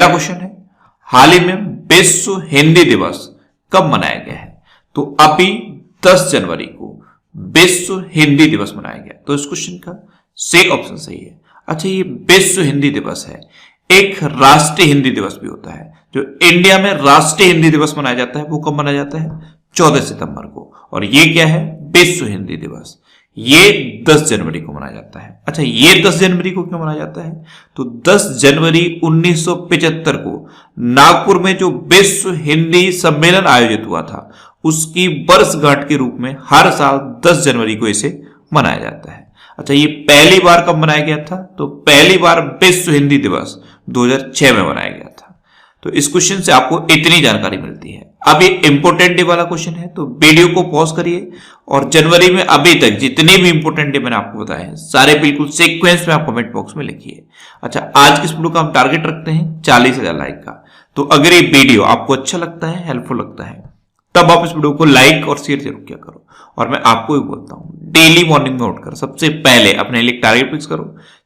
Question है, हाल ही में विश्व हिंदी दिवस कब मनाया गया है? तो अभी 10 जनवरी को विश्व हिंदी दिवस मनाया गया। तो इस क्वेश्चन का सी ऑप्शन सही है। अच्छा, ये विश्व हिंदी दिवस है, एक राष्ट्रीय हिंदी दिवस भी होता है। जो इंडिया में राष्ट्रीय हिंदी दिवस मनाया जाता है वो कब मनाया जाता है? 14 सितंबर को। और ये क्या है? विश्व हिंदी दिवस। ये 10 जनवरी को मनाया जाता है। अच्छा, ये 10 जनवरी को क्यों मनाया जाता है? तो 10 जनवरी 1975 को नागपुर में जो विश्व हिंदी सम्मेलन आयोजित हुआ था उसकी वर्षगांठ के रूप में हर साल 10 जनवरी को इसे मनाया जाता है। अच्छा, ये पहली बार कब मनाया गया था? तो पहली बार विश्व हिंदी दिवस 2006 में मनाया गया था। तो इस क्वेश्चन से आपको इतनी जानकारी मिलती है। अब ये इंपोर्टेंट डे वाला क्वेश्चन है, तो वीडियो को पॉज करिए और जनवरी में अभी तक जितने भी इंपोर्टेंट डे मैंने आपको बताए हैं सारे बिल्कुल सीक्वेंस में आप कमेंट बॉक्स में लिखिए। अच्छा, आज की इस वीडियो का हम टारगेट रखते हैं 40,000 लाइक का। तो अगर ये वीडियो आपको अच्छा लगता है, हेल्पफुल लगता है, तब आप इस वीडियो को लाइक और शेयर जरूर किया करो। और मैं आपको भी बोलता हूं, डेली मॉर्निंग में उठकर सबसे पहले अपने लिए टारगेट फिक्स करो,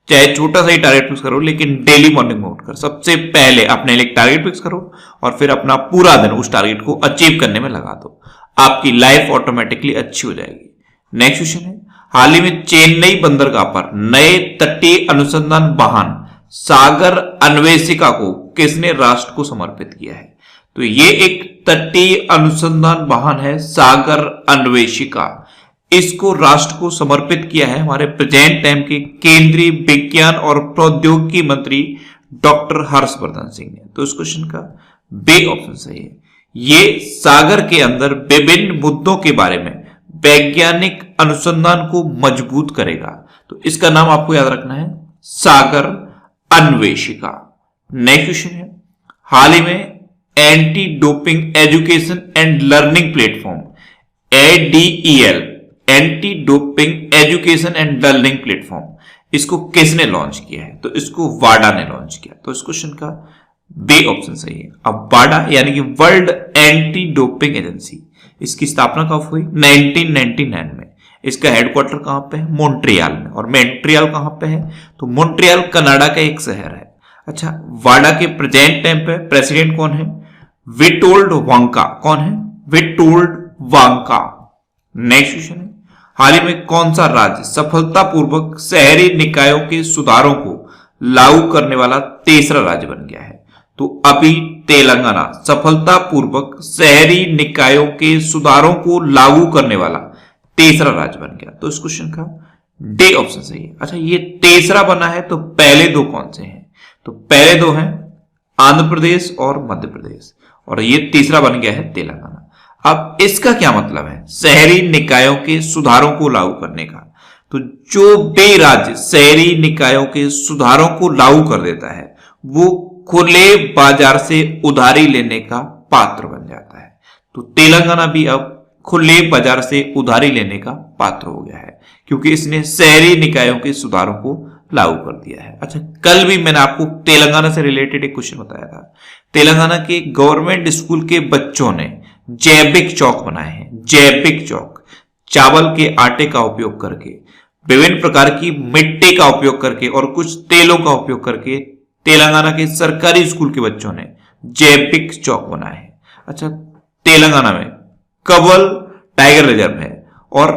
चाहे छोटा सा ही टारगेट फिक्स करो, लेकिन डेली मॉर्निंग में उठकर सबसे पहले अपने लिए टारगेट फिक्स करो और फिर अपना पूरा दिन उस टारगेट को अचीव करने में लगा दो। आपकी लाइफ ऑटोमेटिकली अच्छी हो जाएगी। नेक्स्ट क्वेश्चन है, हाल ही में चेन्नई बंदरगाह पर नए तटीय अनुसंधान वाहन सागर अन्वेषिका को किसने राष्ट्र को समर्पित किया है? तो ये एक तटीय अनुसंधान वाहन है सागर अन्वेषिका। इसको राष्ट्र को समर्पित किया है हमारे प्रेजेंट टाइम के केंद्रीय विज्ञान और प्रौद्योगिकी मंत्री डॉक्टर हर्षवर्धन सिंह ने। तो इस क्वेश्चन का बी ऑप्शन सही है। ये सागर के अंदर विभिन्न मुद्दों के बारे में वैज्ञानिक अनुसंधान को मजबूत करेगा। तो इसका नाम आपको याद रखना है, सागर अन्वेषिका। नेक्स्ट क्वेश्चन है, हाल ही में anti doping education and learning platform ADEL, anti doping education and learning platform, इसको किसने लॉन्च किया है? तो इसको वाडा ने लॉन्च किया। तो इस क्वेश्चन का बी ऑप्शन सही है। अब वाडा यानी कि वर्ल्ड एंटी डोपिंग एजेंसी, इसकी स्थापना कब हुई? 1999 में। इसका हेडक्वार्टर कहां पे है? मॉन्ट्रियल में। और मॉन्ट्रियल कहां पे है? तो मॉन्ट्रियल कनाडा का एक शहर है। अच्छा, वाडा के प्रेजेंट टाइम पे प्रेसिडेंट कौन है? विटोल्ड वांका। कौन है? विटोल्ड वांका। नेक्स्ट क्वेश्चन है, हाल ही में कौन सा राज्य सफलतापूर्वक शहरी निकायों के सुधारों को लागू करने वाला तीसरा राज्य बन गया है? तो अभी तेलंगाना सफलतापूर्वक शहरी निकायों के सुधारों को लागू करने वाला तीसरा राज्य बन गया। तो इस क्वेश्चन का डी ऑप्शन सही है। अच्छा, ये तीसरा बना है तो पहले दो कौन से हैं? तो पहले दो हैं आंध्र प्रदेश और मध्य प्रदेश, और ये तीसरा बन गया है तेलंगाना। अब इसका क्या मतलब है शहरी निकायों के सुधारों को लागू करने का? तो जो भी राज्य शहरी निकायों के सुधारों को लागू कर देता है वो खुले बाजार से उधारी लेने का पात्र बन जाता है। तो तेलंगाना भी अब खुले बाजार से उधारी लेने का पात्र हो गया है क्योंकि इसने शहरी निकायों के सुधारों को लागू कर दिया है। अच्छा, कल भी मैंने आपको तेलंगाना से रिलेटेड एक क्वेश्चन बताया था। तेलंगाना के गवर्नमेंट स्कूल के बच्चों ने जैविक चौक बनाए हैं। जैविक चौक चावल के आटे का उपयोग करके, विभिन्न प्रकार की मिट्टी का उपयोग करके और कुछ तेलों का उपयोग करके तेलंगाना के सरकारी स्कूल के बच्चों ने जैविक चौक बनाए हैं। अच्छा, तेलंगाना में कब्बल टाइगर रिजर्व है और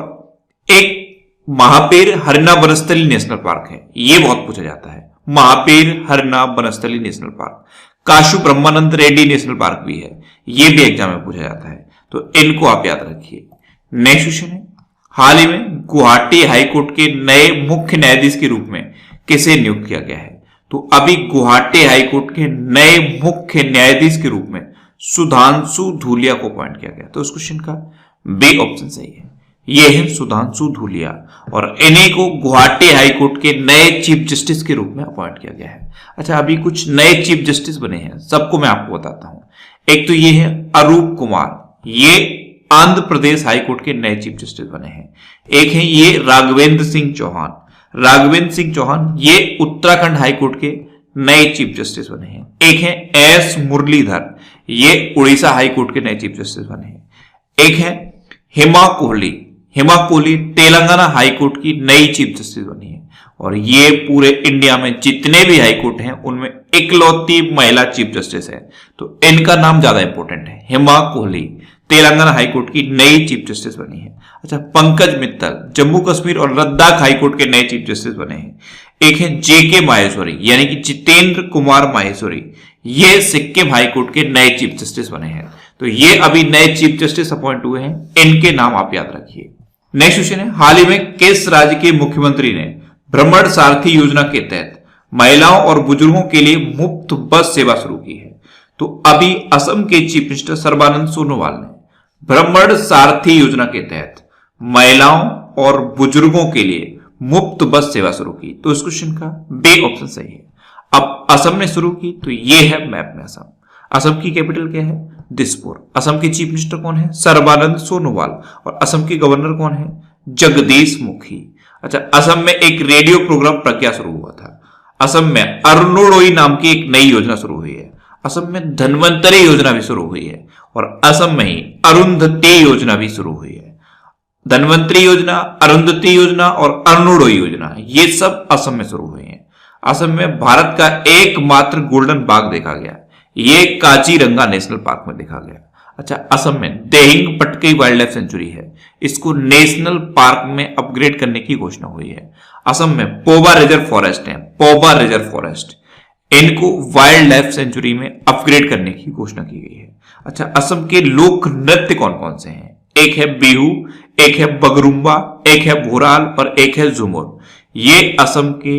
एक महापीर हरिना वनस्थली नेशनल पार्क है। ये बहुत पूछा जाता है, महापीर हरिना वनस्थली नेशनल पार्क। काशू ब्रह्मानंद रेड्डी नेशनल पार्क भी है, ये भी एग्जाम में पूछा जाता है, तो इनको आप याद रखिए। नेक्स्ट क्वेश्चन है, हाल ही में गुवाहाटी हाईकोर्ट के नए मुख्य न्यायाधीश के रूप में किसे नियुक्त किया गया है? तो अभी गुवाहाटी हाईकोर्ट के नए मुख्य न्यायाधीश के रूप में सुधांशु धूलिया को अपॉइंट किया गया। तो इस क्वेश्चन का बी ऑप्शन सही है। ये है सुधांशु धूलिया और इन्हीं को गुवाहाटी हाईकोर्ट के नए चीफ जस्टिस के रूप में अपॉइंट किया गया है। अच्छा, अभी कुछ नए चीफ जस्टिस बने हैं, सबको मैं आपको बताता हूं। एक तो ये है अरूप कुमार, ये आंध्र प्रदेश हाईकोर्ट के नए चीफ जस्टिस बने हैं। एक है ये राघवेंद्र सिंह चौहान। राघवेंद्र सिंह चौहान ये उत्तराखंड हाईकोर्ट के नए चीफ जस्टिस बने हैं। एक है एस मुरलीधर, ये उड़ीसा हाईकोर्ट के नए चीफ जस्टिस बने हैं। एक है हेमा कोहली, हेमा कोहली तेलंगाना हाईकोर्ट की नई चीफ जस्टिस बनी है और ये पूरे इंडिया में जितने भी हाईकोर्ट हैं उनमें इकलौती महिला चीफ जस्टिस है, तो इनका नाम ज्यादा इंपॉर्टेंट है। हेमा कोहली तेलंगाना हाईकोर्ट की नई चीफ जस्टिस बनी है। अच्छा, पंकज मित्तल जम्मू कश्मीर और लद्दाख हाईकोर्ट के नए चीफ जस्टिस बने हैं। एक है जेके माहेश्वरी यानी कि जितेंद्र कुमार माहेश्वरी, ये सिक्किम हाईकोर्ट के नए चीफ जस्टिस बने हैं। तो ये अभी नए चीफ जस्टिस अपॉइंट हुए हैं, इनके नाम आप याद रखिए। नेक्स्ट क्वेश्चन है, हाल ही में किस राज्य के मुख्यमंत्री ने भ्रमण सारथी योजना के तहत महिलाओं और बुजुर्गों के लिए मुफ्त बस सेवा शुरू की है? तो अभी असम के चीफ मिनिस्टर सर्बानंद सोनोवाल ने भ्रमण सारथी योजना के तहत महिलाओं और बुजुर्गों के लिए मुफ्त बस सेवा शुरू की। तो इस क्वेश्चन का बी ऑप्शन सही है। अब असम ने शुरू की तो ये है मैप में असम। असम की कैपिटल क्या है? दिसपुर। असम के चीफ मिनिस्टर कौन है? सर्बानंद सोनोवाल। और असम के गवर्नर कौन है? जगदीश मुखी। अच्छा, असम में एक रेडियो प्रोग्राम प्रज्ञा शुरू हुआ था। असम में अरुणोदय नाम की एक नई योजना शुरू हुई है। असम में धन्वंतरी योजना भी शुरू हुई है और असम में ही अरुंधति योजना भी शुरू हुई है। धन्वंतरी योजना, अरुंधति योजना और अरुणोदय योजना ये सब असम में शुरू हुई है। असम में भारत का एकमात्र गोल्डन बाघ देखा गया, ये काजीरंगा नेशनल पार्क में देखा गया। अच्छा, असम में Dehing Patkai wild life sanctuary है, इसको नेशनल पार्क में अपग्रेड करने की घोषणा हुई है। असम में पोबा रिजर्व फॉरेस्ट है, पोबा रिजर्व फॉरेस्ट, इनको वाइल्ड लाइफ सेंचुरी में अपग्रेड करने की घोषणा की गई है। अच्छा, असम के लोक नृत्य कौन कौन से हैं? एक है बिहू, एक है बगरुम्बा, एक है भोराल और एक है झूमर। ये असम के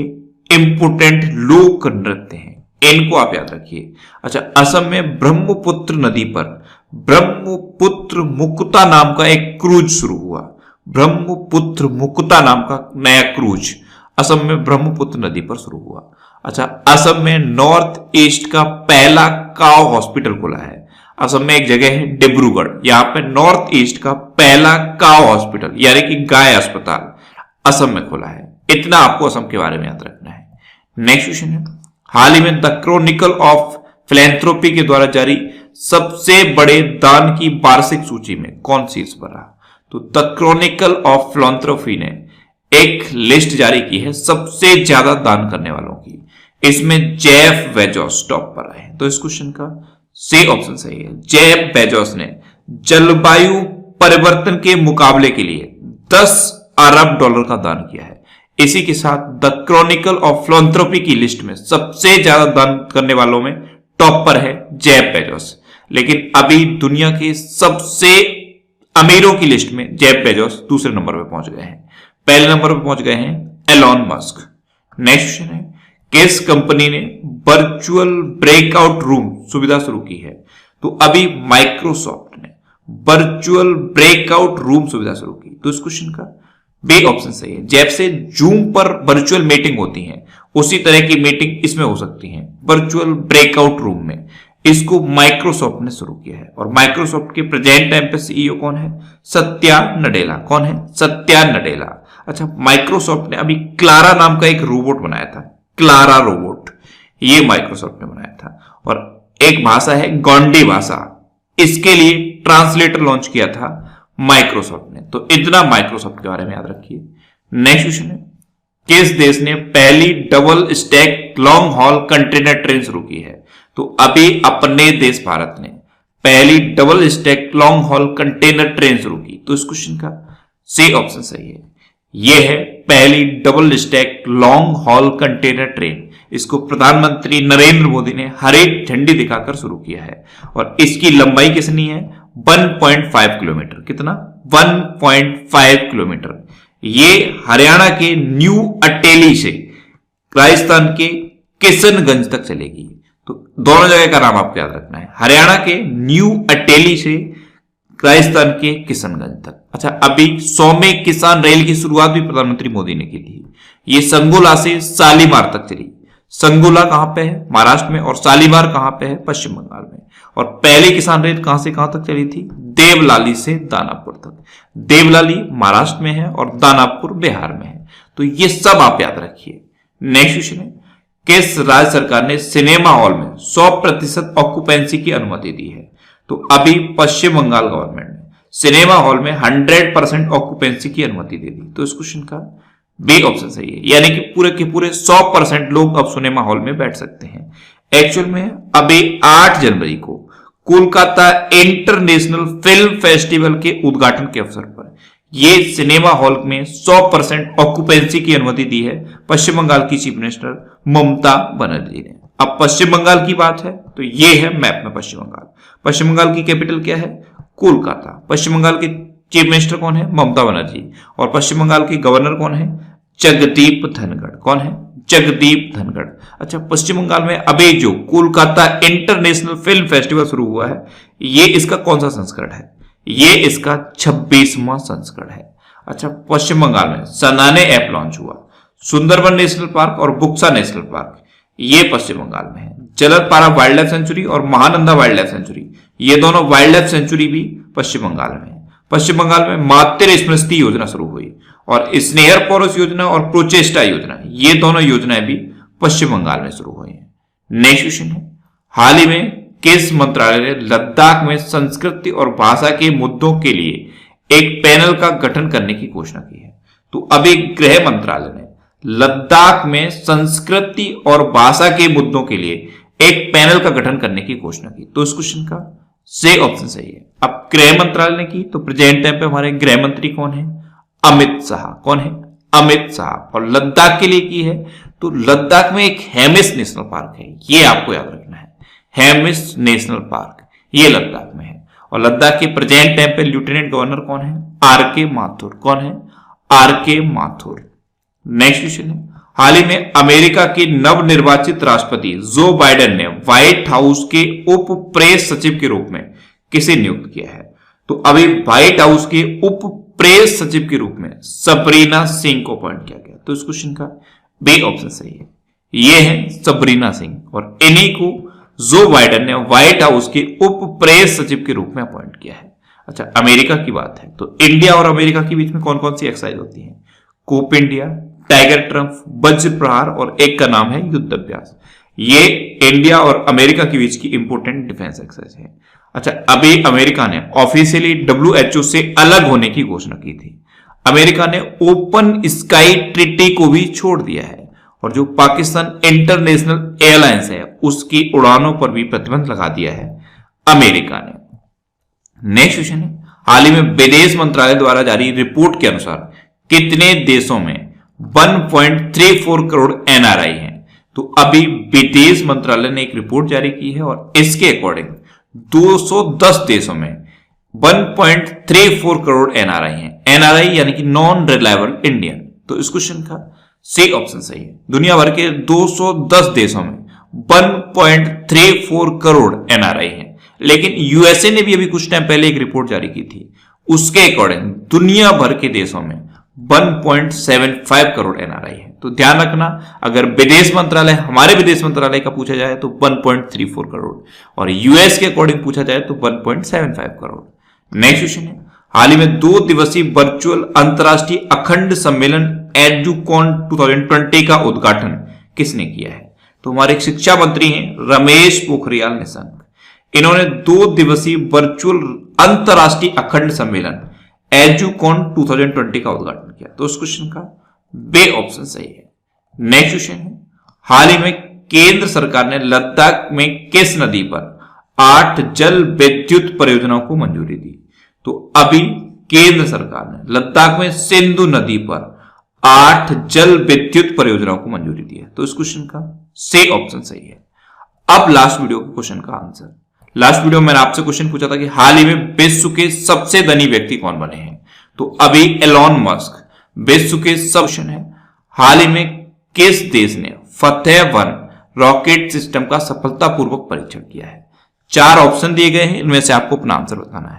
इंपोर्टेंट लोक नृत्य हैं, इनको आप याद रखिए। अच्छा, असम में ब्रह्मपुत्र नदी पर ब्रह्मपुत्र मुक्ता नाम का एक क्रूज शुरू हुआ। ब्रह्मपुत्र मुक्ता नाम का नया क्रूज असम में ब्रह्मपुत्र नदी पर शुरू हुआ। अच्छा, असम में नॉर्थ ईस्ट का पहला काव हॉस्पिटल खुला है। असम में एक जगह है डिब्रूगढ़, यहां पे नॉर्थ ईस्ट का पहला काव हॉस्पिटल यानी कि गाय अस्पताल असम में खुला है। इतना आपको असम के बारे में याद रखना है। नेक्स्ट क्वेश्चन है, हाल ही में द क्रॉनिकल ऑफ फिलैंथ्रोपी के द्वारा जारी सबसे बड़े दान की वार्षिक सूची में कौन शीर्ष पर रहा? तो द क्रॉनिकल ऑफ फिलैंथ्रोपी ने एक लिस्ट जारी की है सबसे ज्यादा दान करने वालों की, इसमें जेफ बेजोस टॉप पर आए हैं। तो इस क्वेश्चन का सी ऑप्शन सही है। जेफ बेजोस ने जलवायु परिवर्तन के मुकाबले के लिए 10 अरब डॉलर का दान किया है। इसी के साथ द क्रॉनिकल ऑफ फिलैंथ्रोपी की लिस्ट में सबसे ज्यादा दान करने वालों में टॉप पर है जेफ बेजोस। लेकिन अभी दुनिया के सबसे अमीरों की लिस्ट में जेफ बेजोस दूसरे नंबर पर पहुंच गए हैं। पहले नंबर पर पहुंच गए हैं एलॉन मस्क। नेक्स्ट क्वेश्चन है, किस कंपनी ने वर्चुअल ब्रेकआउट रूम सुविधा शुरू की है? तो अभी माइक्रोसॉफ्ट ने वर्चुअल ब्रेकआउट रूम सुविधा शुरू की। तो इस क्वेश्चन का बी ऑप्शन सही है। जैसे जूम पर वर्चुअल मीटिंग होती है उसी तरह की मीटिंग इसमें हो सकती है वर्चुअल ब्रेकआउट रूम में। इसको माइक्रोसॉफ्ट ने शुरू किया है और माइक्रोसॉफ्ट के प्रेजेंट टाइम पे सीईओ कौन है? सत्या नडेला। कौन है? सत्या नडेला। अच्छा, माइक्रोसॉफ्ट ने अभी क्लारा नाम का एक रोबोट बनाया था, क्लारा रोबोट, ये माइक्रोसॉफ्ट ने बनाया था। और एक भाषा है गोंडी भाषा, इसके लिए ट्रांसलेटर लॉन्च किया था माइक्रोसॉफ्ट ने। तो इतना माइक्रोसॉफ्ट के बारे में याद रखिए। नेक्स्ट क्वेश्चन है, किस देश ने पहली double stack long haul container train शुरू की है? तो अभी अपने देश भारत ने पहली double stack long haul container train शुरू की। तो इस क्वेश्चन का सी ऑप्शन सही है। यह है पहली double stack long haul container train. इसको प्रधानमंत्री नरेंद्र मोदी ने हरी झंडी दिखाकर शुरू किया है और इसकी लंबाई कितनी है? 1.5 किलोमीटर। कितना? 1.5 किलोमीटर। ये हरियाणा के न्यू अटेली से राजस्थान के किशनगंज तक चलेगी। तो दोनों जगह का नाम आपको याद रखना है, हरियाणा के न्यू अटेली से राजस्थान के किशनगंज तक। अच्छा, अभी 100वें किसान रेल की शुरुआत भी प्रधानमंत्री मोदी ने की थी। ये संगोला से शालीमार तक चली। संगोला कहां पे है? महाराष्ट्र में। और शालीमार कहां पे है? पश्चिम बंगाल में। और पहली किसान रेल कहां से कहां तक चली थी? देवलाली से दानापुर तक। देवलाली महाराष्ट्र में है और दानापुर बिहार में है। तो ये सब आप याद रखिए। नेक्स्ट क्वेश्चन है, किस राज्य सरकार ने सिनेमा हॉल में 100% ऑक्यूपेंसी की अनुमति दी है? तो अभी पश्चिम बंगाल गवर्नमेंट ने सिनेमा हॉल में 100% ऑक्यूपेंसी की अनुमति दे दी। तो इस क्वेश्चन का बी ऑप्शन सही है, यानी कि पूरे के पूरे 100% लोग अब सिनेमा हॉल में बैठ सकते हैं। एक्चुअल में अभी 8 जनवरी को कोलकाता इंटरनेशनल फिल्म फेस्टिवल के उद्घाटन के अवसर पर ये सिनेमा हॉल में 100% ऑक्यूपेंसी की अनुमति दी है पश्चिम बंगाल की चीफ मिनिस्टर ममता बनर्जी ने। अब पश्चिम बंगाल की बात है तो ये है मैप में पश्चिम बंगाल। पश्चिम बंगाल की कैपिटल क्या है? कोलकाता। पश्चिम बंगाल के चीफ मिनिस्टर कौन है? ममता बनर्जी। और पश्चिम बंगाल के गवर्नर कौन है? जगदीप धनखड़। कौन है? जगदीप धनखड़। अच्छा, पश्चिम बंगाल में अभी जो कोलकाता इंटरनेशनल फिल्म फेस्टिवल शुरू हुआ है, ये इसका कौन सा संस्करण है? ये इसका 26वां संस्करण है। अच्छा, पश्चिम बंगाल में सनाने ऐप लॉन्च हुआ। सुंदरबन नेशनल पार्क और बुक्सा नेशनल पार्क ये पश्चिम बंगाल में है। जलदपारा वाइल्ड लाइफ सेंचुरी और महानंदा वाइल्ड लाइफ सेंचुरी, ये दोनों वाइल्ड लाइफ सेंचुरी भी पश्चिम बंगाल में है। पश्चिम बंगाल में मातृ स्मृति योजना शुरू हुई और स्नेहर पोरस योजना और प्रोचेस्टा योजना, ये दोनों योजनाएं भी पश्चिम बंगाल में शुरू हुई हैं। नेक्स्ट क्वेश्चन है, हाल ही में किस मंत्रालय ने लद्दाख में संस्कृति और भाषा के मुद्दों के लिए एक पैनल का गठन करने की घोषणा की है? तो अभी गृह मंत्रालय ने लद्दाख में संस्कृति और भाषा के मुद्दों के लिए एक पैनल का गठन करने की घोषणा की। तो इस क्वेश्चन का से ऑप्शन सही है। अब गृह मंत्रालय ने की तो प्रेजेंट टाइम पे हमारे गृह मंत्री कौन है? अमित शाह। कौन है? अमित शाह। और लद्दाख के लिए की है तो लद्दाख में एक हेमिस नेशनल पार्क है, ये आपको याद रखना है। हेमिस नेशनल पार्क ये लद्दाख में है। और लद्दाख के प्रेजेंट टाइम पे लेफ्टिनेंट गवर्नर कौन है? आर के माथुर। कौन है? आर के माथुर। नेक्स्ट क्वेश्चन है, हाल ही में अमेरिका के नवनिर्वाचित राष्ट्रपति जो बाइडेन ने व्हाइट हाउस के उप प्रेस सचिव के रूप में किसे नियुक्त किया है? तो अभी व्हाइट हाउस के उप प्रेस सचिव के रूप में सबरीना सिंह को अपॉइंट किया गया। तो इस क्वेश्चन का बी ऑप्शन सही है, ये है सबरीना सिंह। और इन्हीं को जो बाइडेन ने व्हाइट हाउस के उप प्रेस सचिव के रूप में अपॉइंट किया है। अच्छा, अमेरिका की बात है तो इंडिया और अमेरिका के बीच में कौन कौन सी एक्सरसाइज होती है? कोप इंडिया, टाइगर ट्रम्प, वज्र प्रहार और एक का नाम है युद्ध अभ्यास। ये इंडिया और अमेरिका के बीच की इंपोर्टेंट डिफेंस एक्सरसाइज है। अच्छा, अभी अमेरिका ने ऑफिशियली WHO से अलग होने की घोषणा की थी। अमेरिका ने ओपन स्काई ट्रीटी को भी छोड़ दिया है और जो पाकिस्तान इंटरनेशनल एयरलाइंस है उसकी उड़ानों पर भी प्रतिबंध लगा दिया है अमेरिका ने। नेक्स्ट क्वेश्चन है, हाल ही में विदेश मंत्रालय द्वारा जारी रिपोर्ट के अनुसार कितने देशों में 1.34 करोड़ NRI हैं? तो अभी विदेश मंत्रालय ने एक रिपोर्ट जारी की है और इसके अकॉर्डिंग 210 देशों में 1.34 करोड़ NRI हैं। NRI यानी कि नॉन रिलायबल इंडियन। तो इस क्वेश्चन का सी ऑप्शन सही है। दुनिया भर के 210 देशों में 1.34 करोड़ NRI हैं। लेकिन यूएसए ने भी अभी कुछ टाइम पहले एक रिपोर्ट जारी की थी, उसके अकॉर्डिंग दुनिया भर के देशों में 1.75 करोड़ NRI है। तो ध्यान रखना, अगर विदेश मंत्रालय हमारे विदेश मंत्रालय का पूछा जाए तो 1.34 करोड़ और यूएस के अकॉर्डिंग पूछा जाए तो 1.75 करोड़। नेक्स्ट क्वेश्चन है, हाल ही में 2 दिवसीय वर्चुअल अंतरराष्ट्रीय अखंड सम्मेलन एजुकॉन 2020 का उद्घाटन किसने किया है? तो हमारे शिक्षा मंत्री हैं रमेश पोखरियाल निशंक। इन्होंने 2 दिवसीय वर्चुअल अंतरराष्ट्रीय अखंड सम्मेलन एजुकॉन 2020 का उद्घाटन किया। तो उस क्वेश्चन का बे ऑप्शन सही है। नेक्स्ट क्वेश्चन है, हाल ही में केंद्र सरकार ने लद्दाख में किस नदी पर 8 जल विद्युत परियोजनाओं को मंजूरी दी? तो अभी केंद्र सरकार ने लद्दाख में सिंधु नदी पर 8 जल विद्युत परियोजनाओं को मंजूरी दी है। तो इस क्वेश्चन का सी ऑप्शन सही है। अब लास्ट वीडियो के क्वेश्चन का आंसर। लास्ट वीडियो में मैंने आपसे क्वेश्चन पूछा था कि हाल ही में विश्व के सबसे धनी व्यक्ति कौन बने हैं? तो अभी एलॉन मस्क विश्व के सबसे है। हाल ही में किस देश ने फतेह-1 रॉकेट सिस्टम का सफलतापूर्वक परीक्षण किया है? 4 ऑप्शन दिए गए हैं, इनमें से आपको अपना आंसर बताना है।